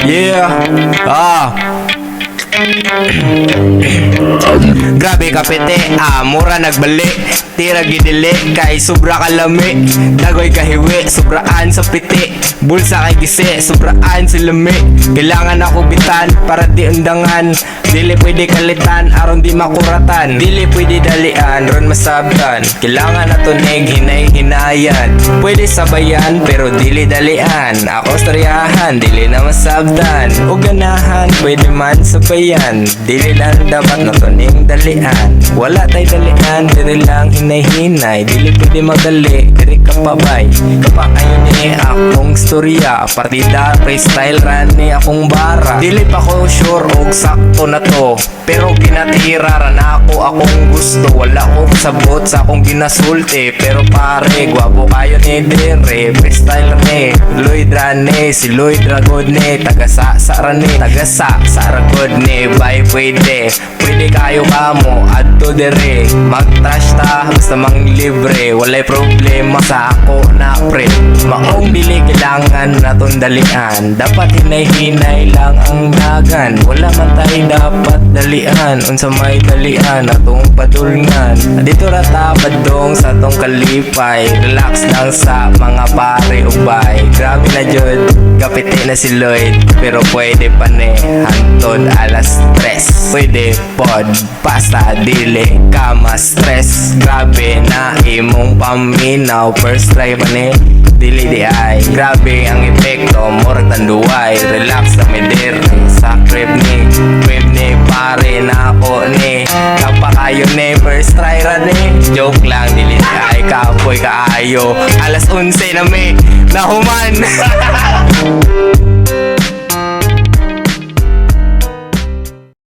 Yeah. Grabe kapete, mura nagbalik. Tira gidili, kay sobra kalami. Dagoy kahiwi, sobraan sa piti. Bulsa kay gisi, sobraan sa lami. Kailangan ako bitan, para di undangan. Dili pwede kalitan, aron di makuratan. Dili pwede dalian, ron masabtan. Kailangan na tunig, hinay-hinayan. Pwede sabayan, pero dili dalian. Ako storyahan, dili na masabtan. O ganahan, pwede man sabayan. Dili lang dapat na tuning dalian. Wala tay dalian, dili lang hinay-hinay. Dili pwede magdali, diri ka pabay. Kapakayon ni akong storya. Partida, freestyle, run ni akong bara. Dili pa ko sure og sakto na to, pero ginatira na ako akong gusto. Wala ko sabot sa akong ginasulti, pero pare, gwapo kayo ni dire. Freestyle ni Lloyd Rane, si Lloyd Ragod ni Tagasa sa Rane, Tagasa sa Ragod ni Bay pwede, pwede kayo kamo adto dire. Mag-trash ta, basta mang libre. Walay problema sa ako na pre. Maong dili kailangan na tundalian. Dapat hinay-hinay lang ang dagan. Wala man tayo dapat dalian. Unsa may dalian atong padulngan. Dito rata padong sa tong kalipay. Relax lang sa mga pare ubay. Grabe na jud, kapiti na si Lloyd, pero pwede pa ni hantod alas 3. Pwede pod, basta dili ka ma-stress. Grabe na imong paminaw, first try pa ni dili di ay. Grabe ang epekto, murag tanduay. Relax na midir sa crib ni pare na ako ni. Kapakayo ni first try ra ni. Joke lang, dili di ay kapoy kaayo. Alas 11 na mi nahuman.